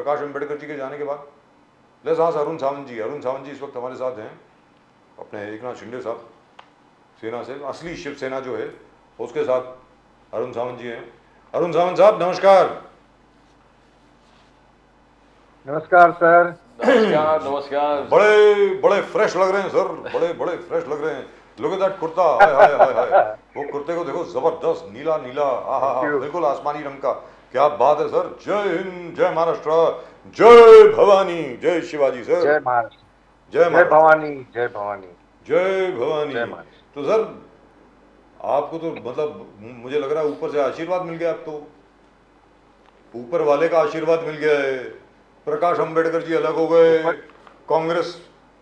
प्रकाश अम्बेडकर जी के जाने के बाद। लेट्स आस्क अरुण सावंत जी। अरुण सावंत जी इस वक्त हमारे साथ हैं, अपने एकनाथ शिंदे साहब सेना से, असली शिवसेना जो है उसके साथ अरुण सावंत जी हैं। अरुण सावंत साहब नमस्कार। नमस्कार सर। नमस्कार नमस्कार। बड़े बड़े फ्रेश लग रहे हैं सर, बड़े बड़े फ्रेश लग रहे हैं। लुक एट दैट कुर्ता, हाय हाय हाय हाय, वो कुर्ते को देखो, जबरदस्त नीला नीला, आहा हा, बिल्कुल आसमानी रंग का। क्या बात है सर। जय हिंद, जय महाराष्ट्र, जय भवानी, जय शिवाजी सर। जय महाराष्ट्र, जय जय भवानी, जय भवानी, जय भवानी। जय महाराष्ट्र। तो सर आपको तो मतलब मुझे लग रहा है ऊपर से आशीर्वाद मिल गया, आप तो ऊपर वाले का आशीर्वाद मिल गया है। प्रकाश अंबेडकर जी अलग हो गए, कांग्रेस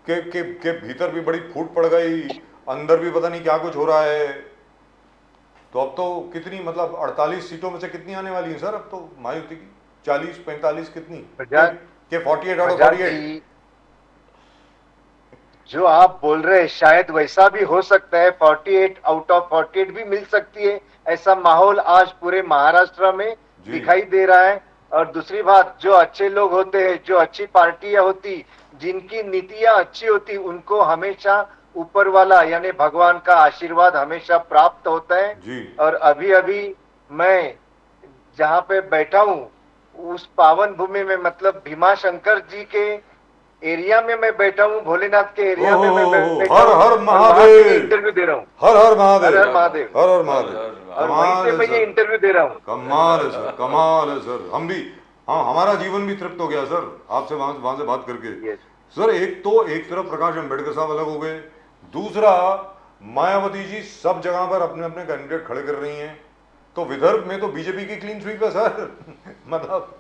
के भीतर भी बड़ी फूट पड़ गई, अंदर भी पता नहीं क्या कुछ हो रहा है। तो अब तो कितनी, मतलब 48 सीटों में से कितनी आने वाली हैं सर अब तो महायुति की? 40 45 कितनी के 48 आउट ऑफ 48? जो आप बोल रहे हैं शायद वैसा भी हो सकता है, 48 आउट ऑफ 48 भी मिल सकती है। ऐसा माहौल आज पूरे महाराष्ट्र में दिखाई दे रहा है। और दूसरी बात, जो अच्छे लोग होते हैं, जो अच्छी पार्टियां होती, जिनकी नीतियां अच्छी होती, उनको हमेशा ऊपर वाला यानी भगवान का आशीर्वाद हमेशा प्राप्त होता है। और अभी अभी मैं जहाँ पे बैठा हूँ उस पावन भूमि में, मतलब भीमा शंकर जी के एरिया में मैं बैठा हूँ, भोलेनाथ के एरिया में मैं बैठा हूँ। हर हर महादेव, इंटरव्यू दे रहा हूँ। हर हर महादेव, हर हर महादेव, हर हर महादेव। और वहीं से मैं ये इंटरव्यू दे रहा हूँ। कमाल है सर, कमाल है सर। हम भी, हाँ, हमारा जीवन भी तृप्त हो गया सर आपसे वहां से बात करके। सर एक तरफ प्रकाश अम्बेडकर साहब अलग हो गए, दूसरा मायावती जी सब जगह पर अपने अपने कैंडिडेट खड़े कर रही हैं। तो विदर्भ में तो बीजेपी की क्लीन स्वीप है सर। मतलब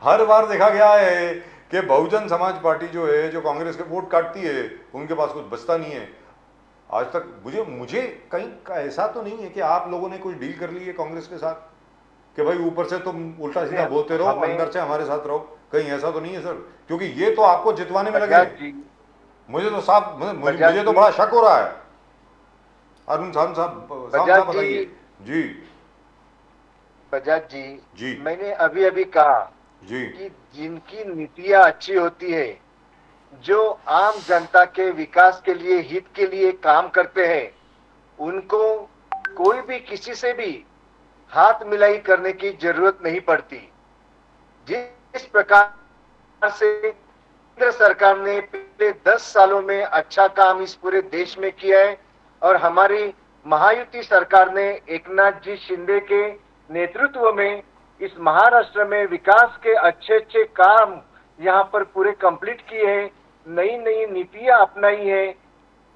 हर बार देखा गया है कि बहुजन समाज पार्टी जो है, जो कांग्रेस के वोट काटती है, उनके पास कुछ बचता नहीं है। आज तक मुझे कहीं ऐसा तो नहीं है कि आप लोगों ने कुछ डील कर ली है कांग्रेस के साथ कि भाई ऊपर से तुम उल्टा सीधा बोलते रहो, अंदर से हमारे साथ रहो? कहीं ऐसा तो नहीं है सर? क्योंकि ये तो आपको जितवाने में लगे। मुझे तो साफ, मुझे तो बड़ा शक हो रहा है। अरुण साहब बताइए। जी बजाज जी, मैंने अभी अभी कहा कि जिनकी नीतियां अच्छी होती है, जो आम जनता के विकास के लिए, हित के लिए काम करते हैं, उनको कोई भी किसी से भी हाथ मिलाई करने की जरूरत नहीं पड़ती। जिस प्रकार से केंद्र सरकार ने पिछले 10 सालों में अच्छा काम इस पूरे देश में किया है, और हमारी महायुति सरकार ने एकनाथ जी शिंदे के नेतृत्व में इस महाराष्ट्र में विकास के अच्छे अच्छे काम यहाँ पर पूरे कंप्लीट किए हैं। नई नई नीतियां अपनाई है,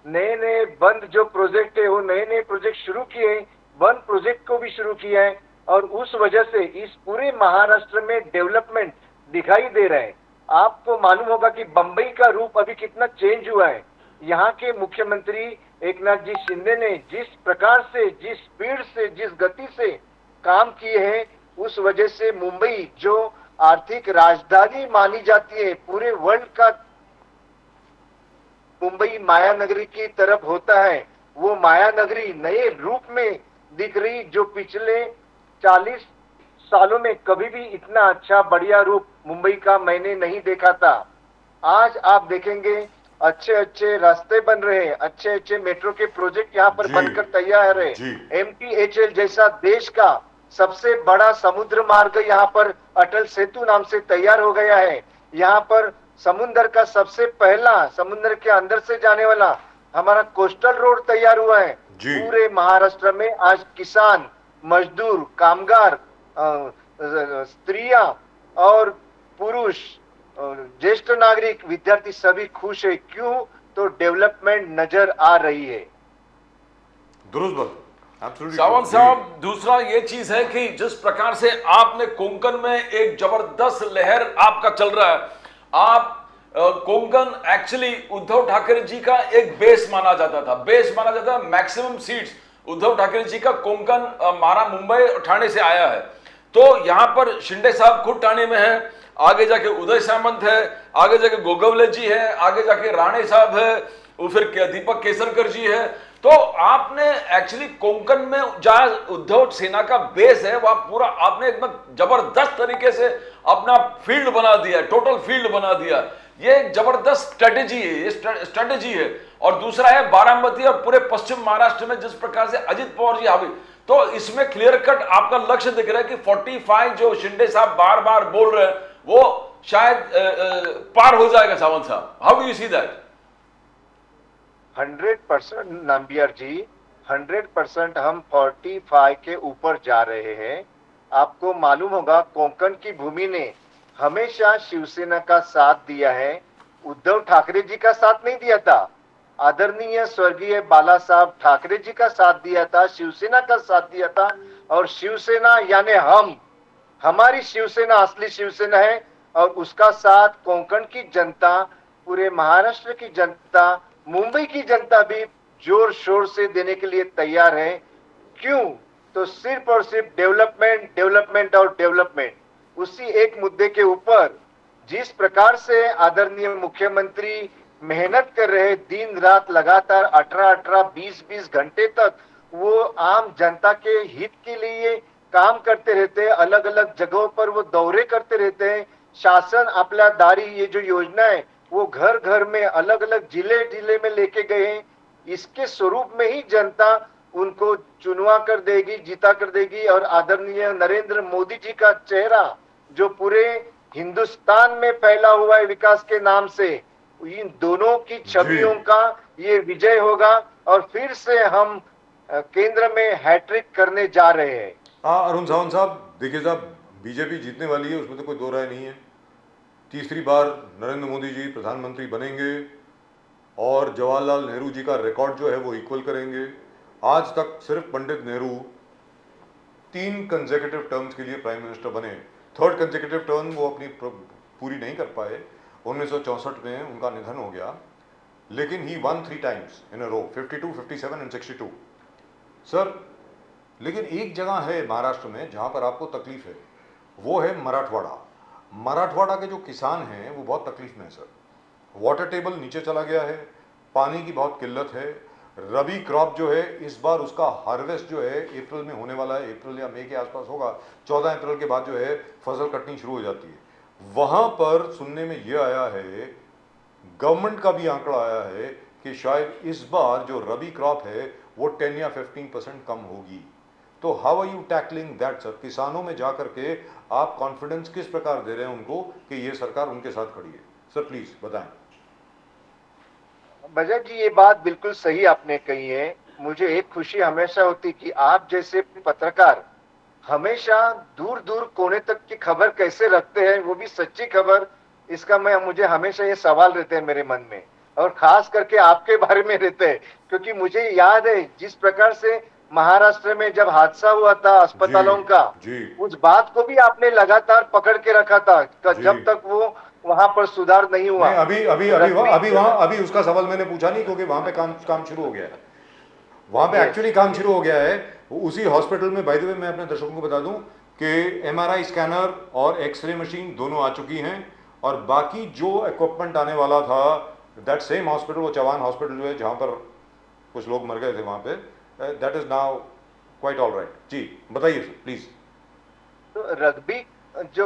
नए नए बंद जो प्रोजेक्ट है वो नए नए प्रोजेक्ट शुरू किए, बंद प्रोजेक्ट को भी शुरू किया है। और उस वजह से इस पूरे महाराष्ट्र में डेवलपमेंट दिखाई दे रहा है। आपको मालूम होगा कि बंबई का रूप अभी कितना चेंज हुआ है। यहाँ के मुख्यमंत्री एकनाथ जी शिंदे ने जिस प्रकार से, जिस स्पीड से, जिस गति से काम किए हैं, उस वजह से मुंबई जो आर्थिक राजधानी मानी जाती है पूरे वर्ल्ड का, मुंबई माया नगरी की तरफ होता है, वो माया नगरी नए रूप में दिख रही, जो पिछले 40 सालों में कभी भी इतना अच्छा बढ़िया रूप मुंबई का मैंने नहीं देखा था। आज आप देखेंगे अच्छे अच्छे रास्ते बन रहे हैं, अच्छे अच्छे मेट्रो के प्रोजेक्ट यहाँ पर बनकर तैयार है। MTHL जैसा देश का सबसे बड़ा समुद्र मार्ग यहाँ पर अटल सेतु नाम से तैयार हो गया है। यहाँ पर समुद्र का सबसे पहला, समुद्र के अंदर से जाने वाला हमारा कोस्टल रोड तैयार हुआ है। पूरे महाराष्ट्र में आज किसान, मजदूर, कामगार, स्त्रियां और पुरुष, ज्येष्ठ नागरिक, विद्यार्थी सभी खुश है। क्यों? तो डेवलपमेंट नजर आ रही है। दुरुस्त बात। सावंत साहब, दूसरा ये चीज है कि जिस प्रकार से आपने कोंकण में एक जबरदस्त लहर आपका चल रहा है, आप कोंकण एक्चुअली उद्धव ठाकरे जी का एक बेस माना जाता था, मैक्सिमम सीट्स उद्धव ठाकरे जी का कोंकण मारा मुंबई और ठाणे से आया है। तो यहां पर शिंदे साहब खुद ठाणे में है, आगे जाके उदय सामंत है, आगे जाके गोगवले जी है, आगे जाके राणे साहब है, और फिर दीपक केसरकर जी है। तो आपने एक्चुअली कोंकण में जहां उद्धव सेना का बेस है, वह पूरा आपने एकदम जबरदस्त तरीके से अपना फील्ड बना दिया, टोटल फील्ड बना दिया। ये एक जबरदस्त स्ट्रेटेजी है, ये स्ट्रेटेजी है। और दूसरा है बारामती और पूरे पश्चिम महाराष्ट्र में जिस प्रकार से अजित पवार जी हावी, तो इसमें क्लियर कट आपका लक्ष्य दिख रहा है कि 45 जो शिंदे साहब बार बार बोल रहे हैं वो शायद पार हो जाएगा। सावंत साहब, how do you see that? 100% Nambiar ji, 100% हम 45 के ऊपर जा रहे हैं। आपको मालूम होगा कोंकण की भूमि ने हमेशा शिवसेना का साथ दिया है, उद्धव ठाकरे जी का साथ नहीं दिया था। आदरणीय स्वर्गीय बाला साहब ठाकरे जी का साथ दिया था, शिवसेना का साथ दिया था। और शिवसेना यानी हमारी शिवसेना असली शिवसेना है, और उसका साथ कोंकण की जनता, पूरे महाराष्ट्र की जनता, मुंबई की जनता भी जोर शोर से देने के लिए तैयार है। क्यों? तो सिर्फ और सिर्फ डेवलपमेंट, डेवलपमेंट और डेवलपमेंट। उसी एक मुद्दे के ऊपर जिस प्रकार से आदरणीय मुख्यमंत्री मेहनत कर रहे, दिन रात लगातार 18-18, 20-20 घंटे तक वो आम जनता के हित के लिए काम करते रहते हैं, अलग अलग जगहों पर वो दौरे करते रहते हैं। शासन आपल्या दारी ये जो योजना है वो घर घर में, अलग अलग जिले जिले में लेके गए हैं। इसके स्वरूप में ही जनता उनको चुनवा कर देगी, जीता कर देगी। और आदरणीय नरेंद्र मोदी जी का चेहरा जो पूरे हिंदुस्तान में फैला हुआ है विकास के नाम से, इन दोनों की छवियों का ये विजय होगा और फिर से हम केंद्र में हैट्रिक करने जा रहे हैं। अरुण सावंत साहब, देखिए साहब, बीजेपी जीतने वाली है, उसमें तो कोई दो राय नहीं है। तीसरी बार नरेंद्र मोदी जी प्रधानमंत्री बनेंगे और जवाहरलाल नेहरू जी का रिकॉर्ड जो है वो इक्वल करेंगे। आज तक सिर्फ पंडित नेहरू 3 कंसेक्यूटिव टर्म्स के लिए प्राइम मिनिस्टर बने। थर्ड कंसेक्यूटिव टर्म वो अपनी पूरी नहीं कर पाए, 1964 में उनका निधन हो गया। लेकिन he won 3 times in a row, 52, 57 and 62 sir. लेकिन एक जगह है महाराष्ट्र में जहां पर आपको तकलीफ है, वो है मराठवाड़ा। मराठवाड़ा के जो किसान हैं वो बहुत तकलीफ में है सर। वाटर टेबल नीचे चला गया है, पानी की बहुत किल्लत है। रबी क्रॉप जो है इस बार उसका हार्वेस्ट जो है अप्रैल में होने वाला है, अप्रैल या मई के आसपास होगा। 14 अप्रैल के बाद जो है फसल कटनी शुरू हो जाती है। वहां पर सुनने में यह आया है, गवर्नमेंट का भी आंकड़ा आया है कि शायद इस बार जो रबी क्रॉप है वो 10 या 15% कम होगी। तो how are you tackling that sir? किसानों में जाकर के आप कॉन्फिडेंस किस प्रकार दे रहे हैं उनको कि ये सरकार उनके साथ खड़ी है? सर प्लीज बताएं। बजाज जी, ये बात बिल्कुल सही आपने कही है। मुझे एक खुशी हमेशा होती कि आप जैसे पत्रकार हमेशा दूर दूर कोने तक की खबर कैसे रखते हैं, वो भी सच्ची खबर। इसका मुझे हमेशा ये सवाल रहते हैं मेरे मन में, और खास करके आपके बारे में रहते हैं। क्योंकि मुझे याद है जिस प्रकार से महाराष्ट्र में जब हादसा हुआ था अस्पतालों का, उस बात को भी आपने लगातार पकड़ के रखा था जब तक वो वहां पर सुधार नहीं हुआ। अभी उसका सवाल मैंने पूछा नहीं, क्योंकि वहां पे काम शुरू हो गया है। वहां पे एक्चुअली काम शुरू हो गया है उसी हॉस्पिटल में। बाय द वे, मैं अपने दर्शकों को बता दूं कि MRI स्कैनर और एक्सरे मशीन दोनों आ चुकी हैं, और बाकी जो इक्विपमेंट आने वाला था दैट सेम हॉस्पिटल, वो चौहान हॉस्पिटल जो है जहां पर कुछ लोग मर गए थे वहां पे, that is now quite all right. जी बताइए प्लीज। तो रग्बी जो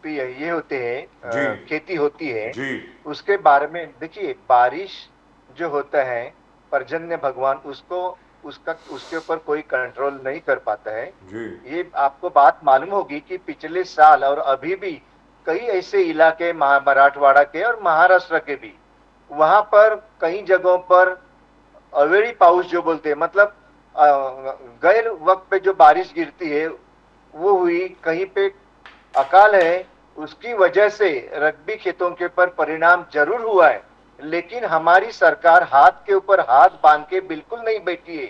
ये होते हैं, खेती होती है जी, उसके बारे में देखिए, बारिश जो होता है पर्जन्य भगवान उसके ऊपर कोई कंट्रोल नहीं कर पाता है जी। ये आपको बात मालूम होगी कि पिछले साल और अभी भी कई ऐसे इलाके मराठवाड़ा के और महाराष्ट्र के भी, वहां पर कई जगहों पर अवेरी पाउस जो बोलते हैं, मतलब गैर वक्त पे जो बारिश गिरती है वो हुई, कहीं पे अकाल है। उसकी वजह से रग्बी खेतों के ऊपर परिणाम जरूर हुआ है, लेकिन हमारी सरकार हाथ के ऊपर हाथ बांध के बिल्कुल नहीं बैठी है।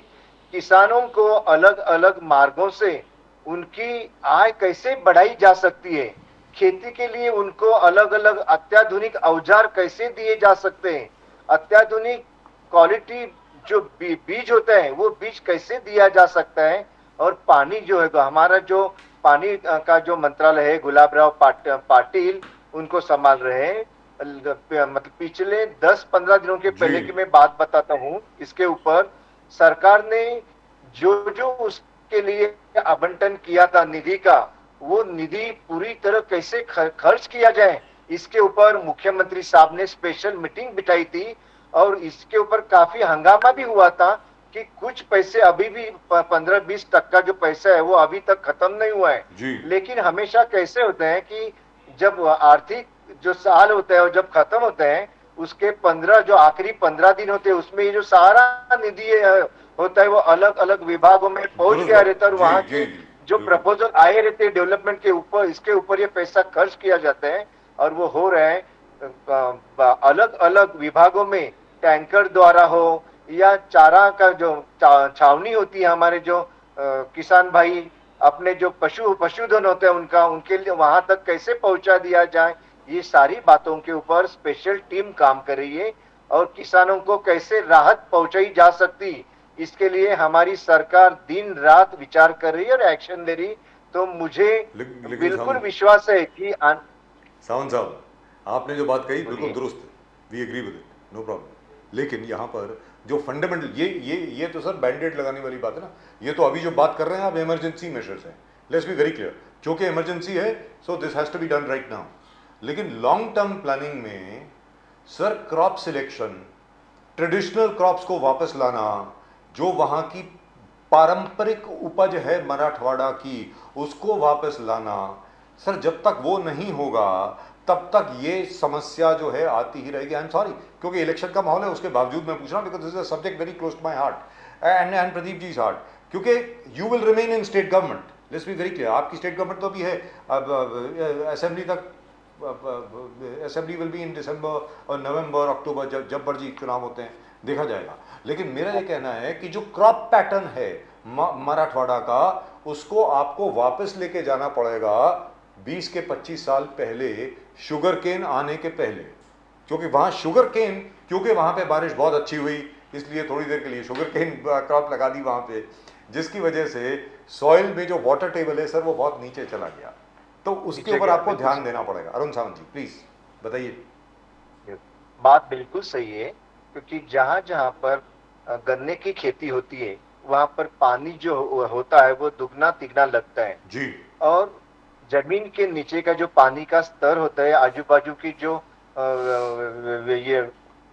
किसानों को अलग अलग मार्गों से उनकी आय कैसे बढ़ाई जा सकती है, खेती के लिए उनको अलग अलग अत्याधुनिक औजार कैसे दिए जा सकते हैं, अत्याधुनिक क्वालिटी जो बीज होता है वो बीज कैसे दिया जा सकता है। और पानी जो है, हमारा जो पानी का जो मंत्रालय है गुलाबराव पाटिल उनको संभाल रहे हैं। मतलब पिछले 10-15 दिनों के पहले की मैं बात बताता हूँ, इसके ऊपर सरकार ने जो उसके लिए आवंटन किया था निधि का, वो निधि पूरी तरह कैसे खर्च किया जाए, इसके ऊपर मुख्यमंत्री साहब ने स्पेशल मीटिंग बिठाई थी और इसके ऊपर काफी हंगामा भी हुआ था कि कुछ पैसे अभी भी 15-20% जो पैसा है वो अभी तक खत्म नहीं हुआ है। लेकिन हमेशा कैसे होता है कि जब आर्थिक जो साल होता है और जब खत्म होता है उसके 15 जो आखिरी 15 दिन होते हैं उसमें ये जो सारा निधि होता है वो अलग अलग विभागों में पहुंच गया रहता है और वहां के जो प्रपोजल आए रहते हैं डेवलपमेंट के ऊपर, इसके ऊपर ये पैसा खर्च किया जाता है और वो हो रहा है अलग अलग विभागों में, टैंकर द्वारा हो या चारा का जो छावनी होती है, हमारे जो किसान भाई अपने जो पशुधन होते हैं उनके लिए वहां तक कैसे पहुंचा दिया जाए, ये सारी बातों के ऊपर स्पेशल टीम काम कर रही है और किसानों को कैसे राहत पहुंचाई जा सकती, इसके लिए हमारी सरकार दिन रात विचार कर रही है और एक्शन ले रही। तो मुझे बिल्कुल विश्वास है कि सावंत साहब आपने जो बात कही बिल्कुल दुरुस्त, we agree with it, no problem. लेकिन यहाँ पर जो फंडामेंटल ये तो सर बैंडेड लगाने वाली बात है ना, ये तो अभी जो बात कर रहे हैं आप इमरजेंसी मेजर्स हैं, लेट्स बी वेरी क्लियर, क्योंकि इमरजेंसी है so this has to be done right now. लेकिन लॉन्ग टर्म प्लानिंग में sir crop selection, traditional crops को वापस लाना, जो वहां की पारंपरिक उपज है मराठवाड़ा की उसको वापस लाना, सर जब तक वो नहीं होगा तब तक ये समस्या जो है आती ही रहेगी। आई एम सॉरी, क्योंकि इलेक्शन का माहौल है उसके बावजूद मैं पूछ रहा हूँ, because this is a subject very close to my heart and Pradeep ji heart, क्योंकि you will remain in state government, let's be very clear, आपकी स्टेट गवर्नमेंट तो भी है, अब असेंबली तक, assembly will be in December और नवंबर अक्टूबर, जब मर्जी चुनाव होते हैं, देखा जाएगा। लेकिन मेरा ये कहना है कि जो क्रॉप पैटर्न है मराठवाड़ा का, उसको आपको वापस लेके जाना पड़ेगा 20 के 25 साल पहले, शुगर केन आने के पहले, क्योंकि वहां शुगर केन, क्योंकि वहां पे बारिश बहुत अच्छी हुई इसलिए थोड़ी देर के लिए शुगर केन क्रॉप लगा दी वहां पे, जिसकी वजह से सॉइल में जो वाटर टेबल है सर वो बहुत नीचे चला गया, तो उसके ऊपर आपको ध्यान देना पड़ेगा। अरुण सावंत जी प्लीज बताइए। बात बिल्कुल सही है, क्योंकि जहां जहां पर गन्ने की खेती होती है वहां पर पानी जो होता है वो दुगना तिगना लगता है जी, और जमीन के नीचे का जो पानी का स्तर होता है, आजू बाजू की जो ये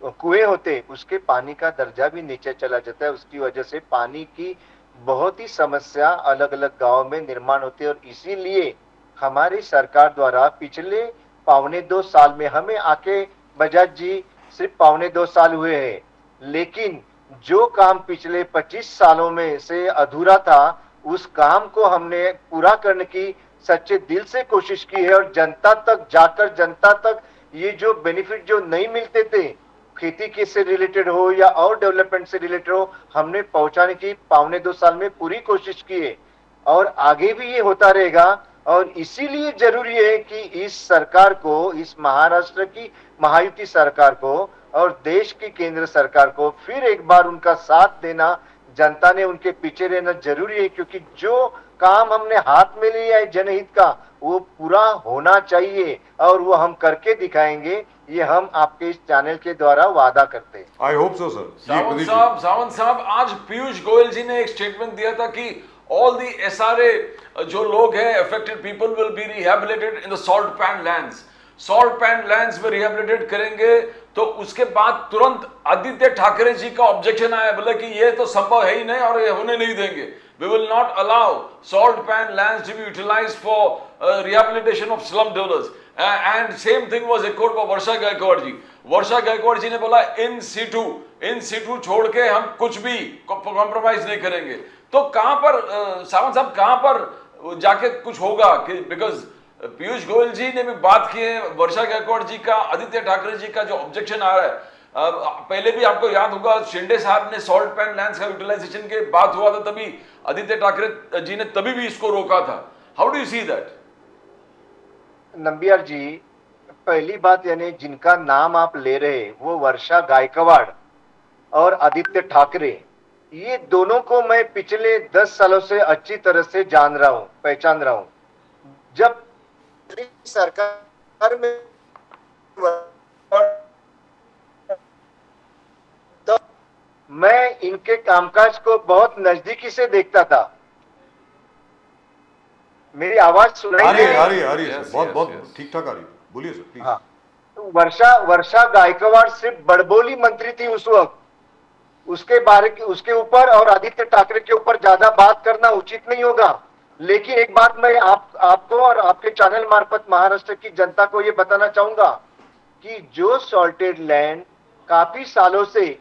कुएं होते हैं उसके पानी का दर्जा भी नीचे चला जाता है, उसकी वजह से पानी की बहुत ही समस्या अलग अलग गांवों में निर्माण होती है। और इसीलिए हमारी सरकार द्वारा पिछले 1.25 साल में, हमें आके बजाज जी सिर्फ 1.25 साल हुए हैं, लेकिन जो काम पिछले 25 सालों में से अधूरा था उस काम को हमने पूरा करने की सच्चे दिल से कोशिश की है और जनता तक जाकर, जनता तक ये जो बेनिफिट जो नहीं मिलते थे, खेती के से रिलेटेड हो या और डेवलपमेंट से रिलेटेड हो, हमने पहुंचाने की 1.25 साल में पूरी कोशिश की है और आगे भी ये होता रहेगा। और इसीलिए जरूरी है कि इस सरकार को, इस महाराष्ट्र की महायुति सरकार को और देश की केंद्र सरकार को फिर एक बार उनका साथ देना, जनता ने उनके पीछे रहना जरूरी है, क्योंकि जो काम हमने हाथ में लिया है जनहित का वो पूरा होना चाहिए और वो हम करके दिखाएंगे, ये हम आपके इस चैनल के द्वारा वादा करते हैं। I hope so sir. Sawant साहब आज पीयूष गोयल जी ने एक स्टेटमेंट दिया था कि ऑल दी एसआरए जो लोग हैं affected people will be rehabilitated in the salt pan lands, salt pan lands में रिहेबिलिटेट करेंगे। तो उसके बाद तुरंत आदित्य ठाकरे जी का ऑब्जेक्शन आया, बोले कि ये तो संभव है ही नहीं और ये होने नहीं देंगे, we will not allow salt pan lands to be utilized for rehabilitation of slum dwellers, and same thing was echoed by वर्षा गायकवाड़ जी। वर्षा गायकवाड़ जी ने बोला इन सीटू छोड़ के हम कुछ भी कॉम्प्रोमाइज नहीं करेंगे। तो कहां पर सावंत साहब, कहां पर जाके कुछ होगा? कि बिकॉज पीयूष गोयल जी ने भी बात की है, वर्षा गायकवाड़ जी का, आदित्य ठाकरे जी का जो ऑब्जेक्शन आ रहा है, पहले भी आपको याद होगा शिंदे साहब ने सॉल्ट पैन लैंड्स का यूटिलाइजेशन के बात हुआ था, तभी आदित्य ठाकरे जी ने तभी भी इसको रोका था। How do you see that? Nambiar ji, पहली बात यानी जिनका नाम आप ले रहे वो वर्षा गायकवाड़ और आदित्य ठाकरे, ये दोनों को मैं पिछले 10 सालों से अच्छी तरह से जान रहा हूं, पहचान रहा हूं। जब सरकार में तो मैं इनके कामकाज को बहुत नजदीकी से देखता था मेरी आवाज सुनाई आ रही दे है, रही आ रही है, आ रही है Yes, सर, बहुत yes, बहुत yes. ठीक ठाक आ रही है, बोलिए सर प्लीज। हाँ, तो वर्षा गायकवाड़ सिर्फ बड़बोली मंत्री थी उस वक्त। उसके ऊपर और आदित्य ठाकरे के ऊपर ज्यादा बात करना उचित नहीं होगा। लेकिन एक बात मैं आपको और आपके चैनल मार्फत महाराष्ट्र की जनता को ये बताना चाहूंगा कि जो सॉल्टेड लैंड काफी सालों से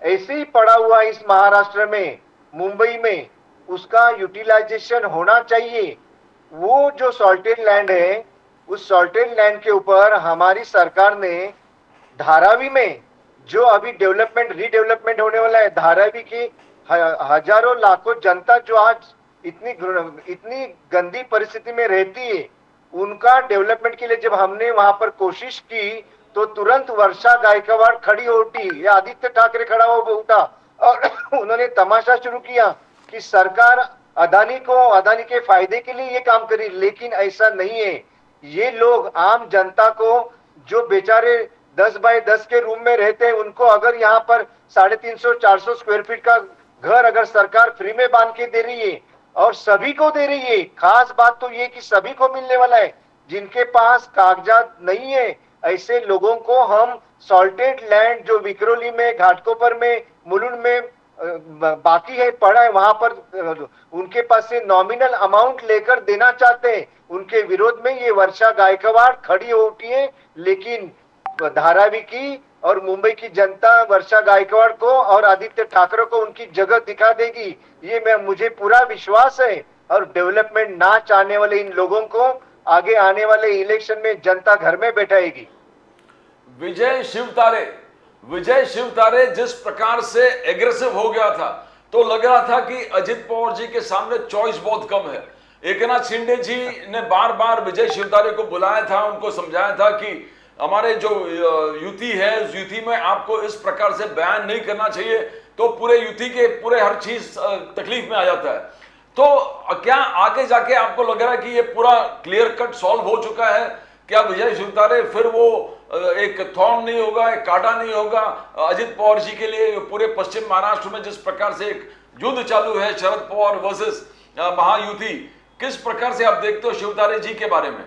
ऐसे ही पड़ा हुआ है इस महाराष्ट्र में, मुंबई में, उसका यूटिलाइजेशन होना चाहिए। वो जो सॉल्टेड लैंड है, उस सॉल्टेड लैंड के ऊपर हमारी सरकार ने धारावी में जो अभी रीडेवलपमेंट होने वाला है, धारावी की हजारों लाखों जनता जो आज इतनी गंदी परिस्थिति में रहती है, उनका डेवलपमेंट के लिए जब हमने वहां पर कोशिश की तो तुरंत वर्षा गायकवाड़ खड़ी उठी या आदित्य ठाकरे खड़ा हो उठा और उन्होंने तमाशा शुरू किया कि सरकार अदानी के फायदे के लिए ये काम करी। लेकिन ऐसा नहीं है। ये लोग आम जनता को, जो बेचारे 10 बाय 10 के रूम में रहते हैं, उनको अगर यहाँ पर 350-400 स्क्वायर फीट का घर अगर सरकार फ्री में बांध के दे रही है और सभी को दे रही है, खास बात तो ये कि सभी को मिलने वाला है, जिनके पास कागजात नहीं है ऐसे लोगों को हम सॉल्टेड लैंड जो विक्रोली में, घाटकोपर में, मुलुंड में बाकी है, पड़ा है, वहां पर उनके पास से नॉमिनल अमाउंट लेकर देना चाहते हैं। उनके विरोध में ये वर्षा गायकवाड़ खड़ी हो उठी है। लेकिन धारावी की और मुंबई की जनता वर्षा गायकवाड़ को और आदित्य ठाकरे को उनकी जगह दिखा देगी, ये मुझे पूरा विश्वास है। और डेवलपमेंट ना चाहने वाले इन लोगों को आगे आने वाले इलेक्शन में जनता घर में बैठाएगी। विजय शिवतारे जिस प्रकार से एग्रेसिव हो गया था, तो लग रहा था कि अजित पवार जी के सामने चॉइस बहुत कम है। एकनाथ शिंदे जी ने बार बार विजय शिवतारे को बुलाया था, उनको समझाया था कि हमारे जो युति है, उस युति में आपको इस प्रकार से बयान नहीं करना चाहिए, तो पूरे युति के पूरे हर चीज तकलीफ में आ जाता है। तो क्या आगे जाके आपको लग रहा है कि ये पूरा क्लियर कट सॉल्व हो चुका है? क्या विजय शिवतारे फिर वो एक थॉर्न नहीं होगा, एक कांटा नहीं होगा अजित पवार जी के लिए? पूरे पश्चिम महाराष्ट्र में जिस प्रकार से एक युद्ध चालू है, शरद पवार वर्सेस महायुति, किस प्रकार से आप देखते हो शिवतारे जी के बारे में?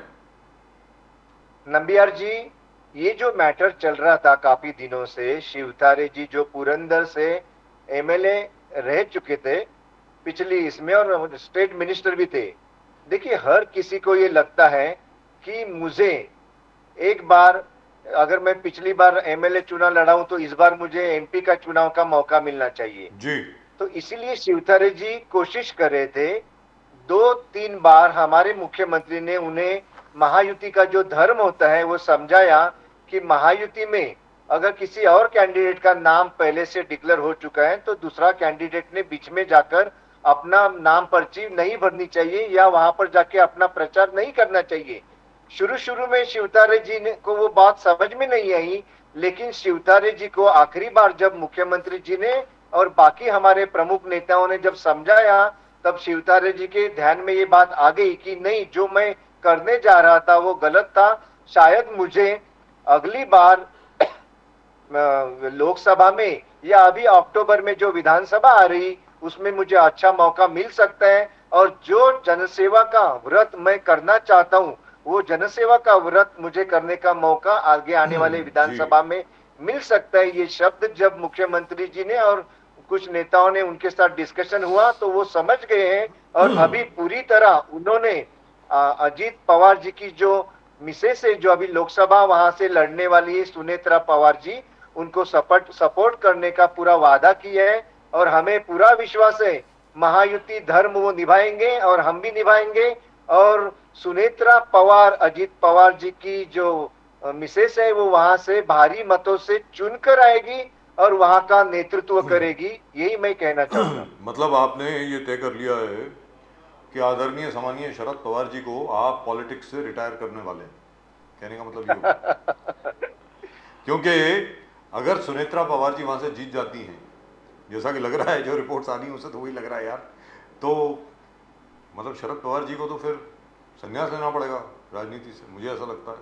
नंबियार जी, ये जो मैटर चल रहा था काफी दिनों से, शिवतारे जी जो पुरंदर से एमएलए रह चुके थे पिछली इसमें और स्टेट मिनिस्टर भी थे। देखिए, हर किसी को ये लगता है कि मुझे एक बार, अगर मैं पिछली बार एमएलए चुनाव लड़ा हूं तो इस बार मुझे एमपी का चुनाव का मौका मिलना चाहिए जी। तो इसीलिए शिवतारे जी कोशिश कर रहे थे। 2-3 बार हमारे मुख्यमंत्री ने उन्हें महायुति का जो धर्म होता है वो समझाया कि महायुति में अगर किसी और कैंडिडेट का नाम पहले से डिक्लेयर हो चुका है तो दूसरा कैंडिडेट ने बीच में जाकर अपना नाम पर्ची नहीं भरनी चाहिए या वहां पर जाके अपना प्रचार नहीं करना चाहिए। शुरू में शिवतारे जी को वो बात समझ में नहीं आई, लेकिन शिवतारे जी को आखिरी बार जब मुख्यमंत्री जी ने और बाकी हमारे प्रमुख नेताओं ने जब समझाया, तब शिवतारे जी के ध्यान में ये बात आ गई कि नहीं, जो मैं करने जा रहा था वो गलत था। शायद मुझे अगली बार लोकसभा में या अभी अक्टूबर में जो विधानसभा आ रही उसमें मुझे अच्छा मौका मिल सकता है। और जो जनसेवा का व्रत मैं करना चाहता हूं, वो जनसेवा का व्रत मुझे करने का मौका आगे आने वाले विधानसभा में मिल सकता है। ये शब्द जब मुख्यमंत्री जी ने और कुछ नेताओं ने उनके साथ डिस्कशन हुआ तो वो समझ गए हैं। और अभी पूरी तरह उन्होंने अजीत पवार जी की जो मिसेस है, जो अभी लोकसभा वहां से लड़ने वाली है, सुनेत्रा पवार जी, उनको सपोर्ट करने का पूरा वादा किया है। और हमें पूरा विश्वास है महायुति धर्म वो निभाएंगे और हम भी निभाएंगे। और सुनेत्रा पवार, अजीत पवार जी की जो मिसेस है, वो वहां से भारी मतों से चुनकर आएगी और वहां का नेतृत्व करेगी। यही मैं कहना चाहूंगा। मतलब आपने ये तय कर लिया है कि आदरणीय सम्मानीय शरद पवार जी को आप पॉलिटिक्स से रिटायर करने वाले हैं, कहने का मतलब ये होगा। क्योंकि अगर सुनेत्रा पवार जी वहां से जीत जाती हैं, जैसा कि लग रहा है, जो रिपोर्ट्स आ रही हैं उससे तो वही लग रहा है यार, तो मतलब शरद पवार जी को तो फिर संन्यास लेना पड़ेगा राजनीति से, मुझे ऐसा लगता है।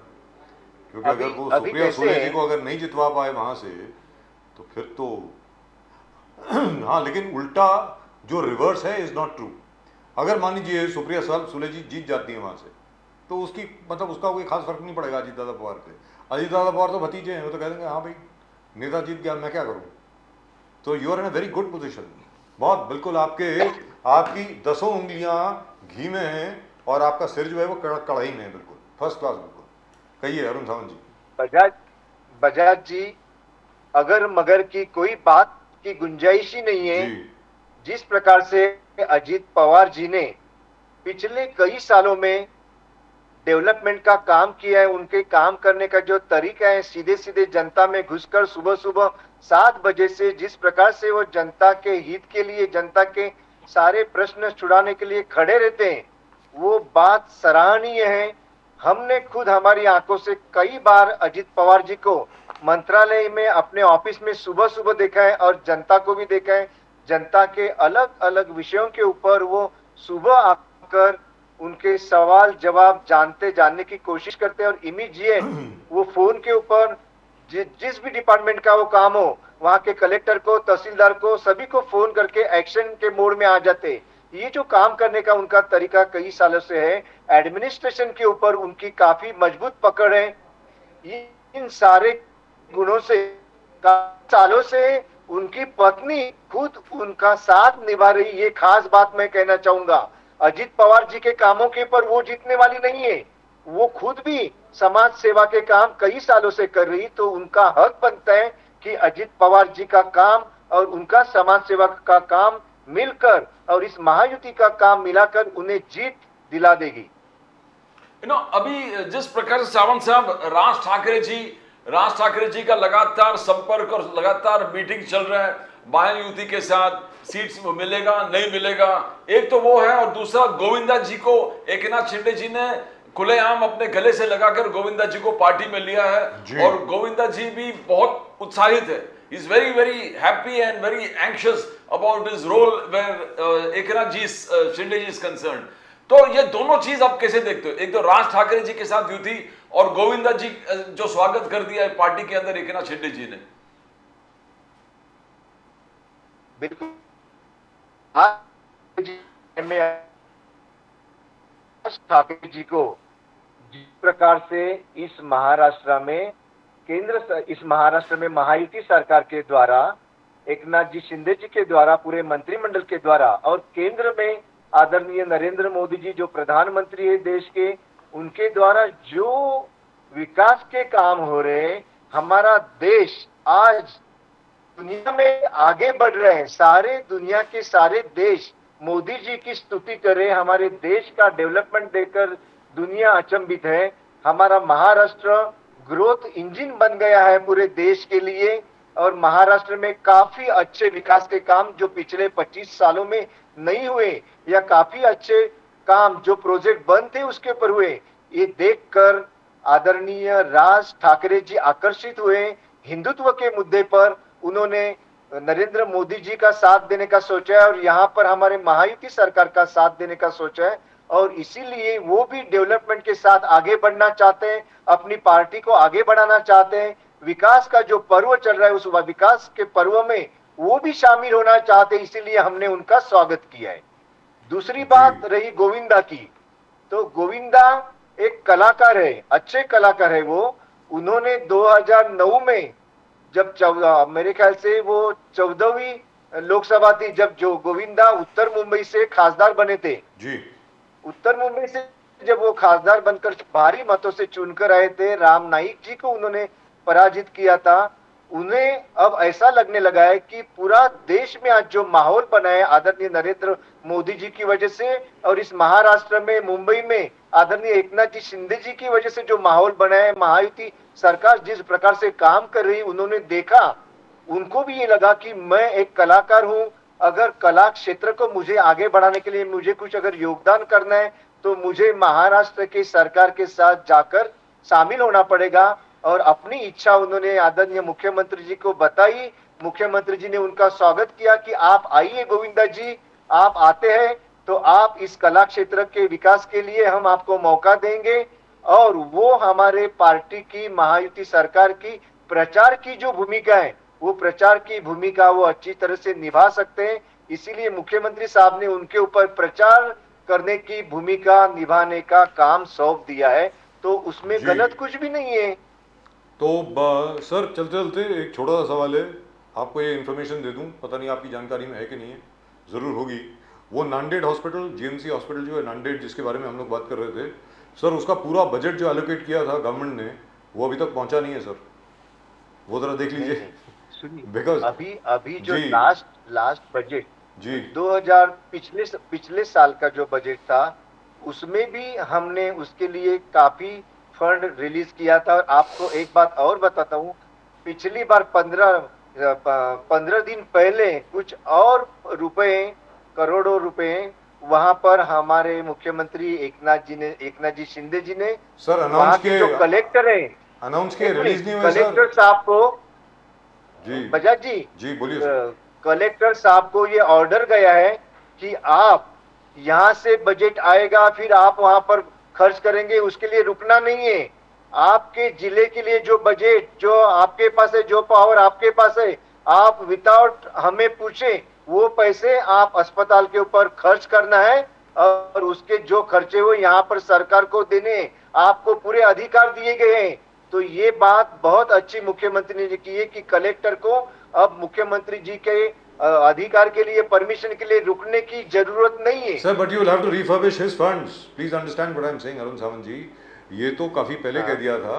क्योंकि अगर वो सुप्रिया सुले जी को अगर नहीं जितवा पाए वहां से तो फिर तो हाँ, लेकिन उल्टा जो रिवर्स है इज नॉट ट्रू। अगर मान लीजिए सुप्रिया सुले जी जीत जाती है वहां से, तो उसकी मतलब उसका कोई खास फर्क नहीं पड़ेगा अजीत दादा पवार पे। अजीत दादा पवार तो भतीजे हैं, वो तो कह देंगे हाँ भाई नेता जीत गया, मैं क्या करूँ। तो you are in a very good position, बहुत बिल्कुल आपकी 10 उंगलियां घी में हैं और आपका सिर जो है वो कढ़ाई में है, बिल्कुल फर्स्ट क्लास। बिल्कुल कहिए अरुण सावंत जी। बजाज जी, अगर मगर की कोई बात की गुंजाइश ही नहीं है। जिस प्रकार से अजीत पवार जी ने पिछले कई सालों में डेवलपमेंट का काम किया है, उनके काम करने का जो तरीका है, सीधे सीधे जनता में घुसकर सुबह सुबह 7 बजे से जिस प्रकार से वो जनता के हित के लिए, जनता के सारे प्रश्न छुड़ाने के लिए खड़े रहते हैं, वो बात सराहनीय है। हमने खुद हमारी आंखों से कई बार अजीत पवार जी को मंत्रालय में अपने ऑफिस में सुबह सुबह देखा है और जनता को भी देखा है। जनता के अलग अलग विषयों के ऊपर वो सुबह आकर उनके सवाल जवाब जानने की कोशिश करते हैं और इमीडिएट वो फोन के ऊपर जिस भी डिपार्टमेंट का वो काम हो, वहां के कलेक्टर को, तहसीलदार को, सभी को फोन करके एक्शन के मोड में आ जाते। ये जो काम करने का उनका तरीका कई सालों से है, एडमिनिस्ट्रेशन के ऊपर उनकी काफी मजबूत पकड़ है। इन सारे गुणों से सालों से उनकी पत्नी खुद उनका साथ निभा रही, ये खास बात मैं कहना चाहूंगा। अजीत पवार जी के कामों के ऊपर वो जीतने वाली नहीं है, वो खुद भी समाज सेवा के काम कई सालों से कर रही, तो उनका हक बनता है कि अजीत पवार जी का काम और उनका समाज सेवा का काम मिलकर और इस महायुति का काम मिलाकर उन्हें जीत दिला देगी। अभी जिस प्रकार से सावंत साहब राज ठाकरे जी का लगातार संपर्क और लगातार मीटिंग चल रहा है महायुति के साथ, सीट्स मिलेगा नहीं मिलेगा, एक तो वो है, और दूसरा गोविंदा जी को एकनाथ शिंदे जी ने खुलेआम अपने गले से लगाकर गोविंदा जी को पार्टी में लिया है और गोविंदा जी भी बहुत उत्साहित है। Is very very happy and very anxious about his role where Eknath ji Shinde ji is concern. तो ये दोनों चीज आप कैसे देखते हो, एक तो राज ठाकरे जी के साथ युति और गोविंदा जी जो स्वागत कर दिया है पार्टी के अंदर एकनाथ शिंदे जी ने। बिल्कुल ठाकरे जी को जिस प्रकार से इस महाराष्ट्र में महायुति सरकार के द्वारा, एकनाथ जी शिंदे जी के द्वारा, पूरे मंत्रिमंडल के द्वारा और केंद्र में आदरणीय नरेंद्र मोदी जी जो प्रधानमंत्री है देश के, उनके द्वारा जो विकास के काम हो रहे, हमारा देश आज दुनिया में आगे बढ़ रहे हैं। सारे दुनिया के सारे देश मोदी जी की स्तुति कर रहे हैं। हमारे देश का डेवलपमेंट देखकर दुनिया अचंभित है। हमारा महाराष्ट्र ग्रोथ इंजन बन गया है पूरे देश के लिए और महाराष्ट्र में काफी अच्छे विकास के काम जो पिछले 25 सालों में नहीं हुए या काफी अच्छे काम जो प्रोजेक्ट बंद थे उसके ऊपर हुए, ये देखकर आदरणीय राज ठाकरे जी आकर्षित हुए। हिंदुत्व के मुद्दे पर उन्होंने नरेंद्र मोदी जी का साथ देने का सोचा है और यहाँ पर हमारे महायुति सरकार का साथ देने का सोचा है और इसीलिए वो भी डेवलपमेंट के साथ आगे बढ़ना चाहते हैं, अपनी पार्टी को आगे बढ़ाना चाहते हैं। विकास का जो पर्व चल रहा है उस विकास के पर्व में वो भी शामिल होना चाहते हैं, इसीलिए हमने उनका स्वागत किया है। दूसरी बात रही गोविंदा की, तो गोविंदा एक कलाकार है, अच्छे कलाकार है वो। उन्होंने 2009 में जब मेरे ख्याल से वो 14वीं लोकसभा थी, जब जो गोविंदा उत्तर मुंबई से खासदार बने थे जी, उत्तर मुंबई से जब वो खासदार बनकर भारी मतों से चुनकर आए थे, राम नाईक जी को उन्होंने पराजित किया था। उन्हें अब ऐसा लगने लगा है कि पूरा देश में आज जो माहौल बना है आदरणीय नरेंद्र मोदी जी की वजह से और इस महाराष्ट्र में मुंबई में आदरणीय एकनाथ जी शिंदे जी की वजह से जो माहौल बना है, महायुति सरकार जिस प्रकार से काम कर रही, उन्होंने देखा, उनको भी ये लगा कि मैं एक कलाकार हूं, अगर कला क्षेत्र को मुझे आगे बढ़ाने के लिए मुझे कुछ अगर योगदान करना है तो मुझे महाराष्ट्र की सरकार के साथ जाकर शामिल होना पड़ेगा। और अपनी इच्छा उन्होंने आदरणीय मुख्यमंत्री जी को बताई। मुख्यमंत्री जी ने उनका स्वागत किया कि आप आइए गोविंदा जी, आप आते हैं तो आप इस कला क्षेत्र के विकास के लिए हम आपको मौका देंगे और वो हमारे पार्टी की महायुति सरकार की प्रचार की जो भूमिका है, वो प्रचार की भूमिका वो अच्छी तरह से निभा सकते हैं। इसीलिए मुख्यमंत्री साहब ने उनके ऊपर प्रचार करने की भूमिका निभाने का काम सौंप दिया है, तो उसमें जी। गलत कुछ भी नहीं है। तो सर चलते चलते एक छोटा सा सवाल है, आपको ये इन्फॉर्मेशन दे दूं, पता नहीं आपकी जानकारी में है कि नहीं है, ज़रूर होगी। वो नांदेड़ हॉस्पिटल, जीएमसी हॉस्पिटल जो है नांदेड़, जिसके बारे में हम लोग बात कर रहे थे सर, उसका पूरा बजट जो एलोकेट किया था गवर्नमेंट ने, वो अभी तक पहुंचा नहीं है सर। वो ज़रा देख लीजिए। सुनिए, बिकॉज अभी अभी जो जी। लास्ट बजट जी 2000 पिछले साल का जो बजट था, उसमें भी हमने उसके लिए काफी फंड रिलीज किया था। और आपको एक बात और बताता हूँ, पिछली बार 15 दिन पहले कुछ और करोड़ों रुपए वहां पर हमारे मुख्यमंत्री एकनाथ जी शिंदे जी ने सर वहां अनाउंस के किए, जो कलेक्टर है, अनाउंस किए, रिलीज नहीं हुए कलेक्टर सर। साहब को, जी बजाज जी, जी बोलिए सर। कलेक्टर साहब को ये ऑर्डर गया है कि आप यहाँ से बजट आएगा, फिर आप वहां पर खर्च करेंगे, उसके लिए रुकना नहीं है। आपके जिले के लिए जो बजट, जो आपके पास है, जो पावर आपके पास है, आप विदाउट हमें पूछे वो पैसे आप अस्पताल के ऊपर खर्च करना है, और उसके जो खर्चे हुए यहाँ पर सरकार को देने, आपको पूरे अधिकार दिए गए हैं। तो ये बात बहुत अच्छी मुख्यमंत्री ने की है कि कलेक्टर को अब मुख्यमंत्री जी के अधिकार के लिए, परमिशन के लिए रुकने की जरूरत नहीं है। Sir but you will have to refurbish his funds, please understand what I am saying Arun Sawant ji. ये तो काफी पहले कह दिया था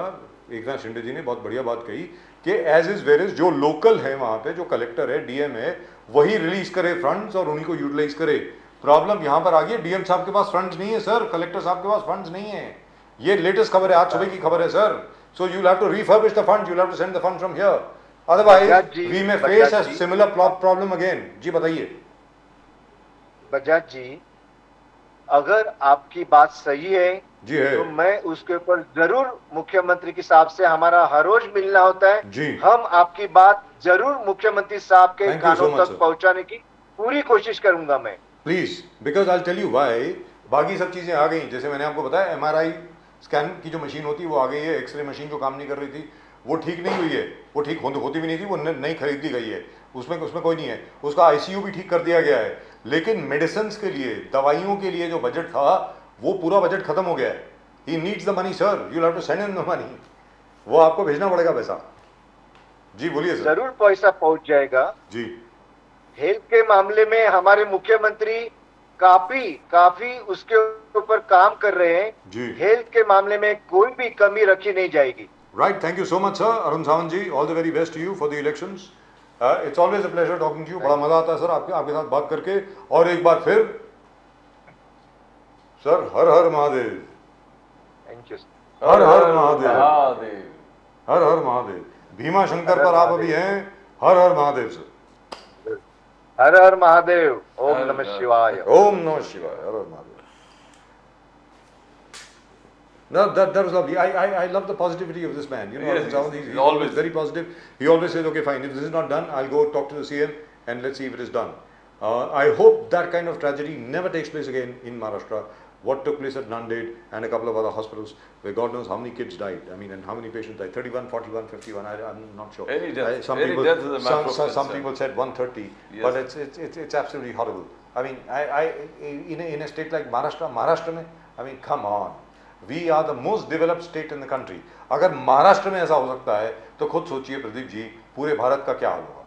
एकनाथ शिंदे जी ने, बहुत बढ़िया बात कही कि एज इज वेर इज, जो लोकल है वहां पे, जो कलेक्टर है, डीएम है, वही रिलीज करे फंड्स और उन्हीं को यूटिलाइज करे। प्रॉब्लम यहां पर आ गई, डीएम साहब के पास फंड्स नहीं है सर, कलेक्टर साहब के पास फंड्स नहीं है। ये लेटेस्ट खबर है, आज सुबह की खबर है sir. So you'll have to refurbish the funds, you'll have to send the funds from here. Otherwise, we may face a similar problem again. जी बताइए। बजाज जी, अगर आपकी बात सही है जी है, तो मैं उसके ऊपर जरूर मुख्यमंत्री के साहब से, हमारा हर रोज मिलना होता है जी। हम आपकी बात जरूर मुख्यमंत्री साहब के Thank you so कानों much, तक sir. पहुंचाने की पूरी कोशिश करूंगा मैं। Please, because I tell you why. बाकी सब चीजें आ गई, जैसे मैंने आपको बताया, एमआरआई स्कैन की जो मशीन होती है वो आ गई है, एक्सरे मशीन जो काम नहीं कर रही थी वो ठीक नहीं हुई है, वो ठीक होती भी नहीं थी, वो नई खरीद दी गई है, उसमें कोई नहीं है। उसका आईसीयू भी ठीक कर दिया गया है, लेकिन मेडिसिन के लिए, दवाइयों के लिए जो बजट था वो पूरा बजट खत्म हो गया है। He needs the money sir, you have to send him the money, वो आपको भेजना पड़ेगा पैसा। जी बोलिए सर। जरूर पैसा पहुंच जाएगा जी। हेल्थ के मामले में हमारे मुख्यमंत्री काफी उसके ऊपर काम कर रहे हैं जी। हेल्थ के मामले में कोई भी कमी रखी नहीं जाएगी। Right, thank you so much sir. Arun Sawant ji, all the very best to you for the elections. It's always a pleasure talking to you, बड़ा मजा आता है सर आपके साथ बात करके। और एक बार फिर सर, हर हर महादेव। Thank you. हर हर महादेव, हर हर महादेव। भीमा शंकर पर आप अभी हैं, हर हर महादेव सर। हर हर महादेव, ओम नमः शिवाय। ओम नमः शिवाय, हर हर Mahadev. No, that was lovely. I love the positivity of this man. You know, Yes, he's always very positive. He always says, okay, fine, if this is not done, I'll go talk to the CM and let's see if it is done. I hope that kind of tragedy never takes place again in Maharashtra. What took place at Nanded and a couple of other hospitals where God knows how many kids died. I mean, and how many patients died. 31, 41, 51, I'm not sure. Any death, Some any people, death is a matter of some concern. people said 130, Yes. but it's absolutely horrible. I mean, in a state like Maharashtra mein, I mean, come on. We are the most developed state in the country. अगर महाराष्ट्र में ऐसा हो सकता है तो खुद सोचिए प्रदीप जी, पूरे भारत का क्या हाल होगा।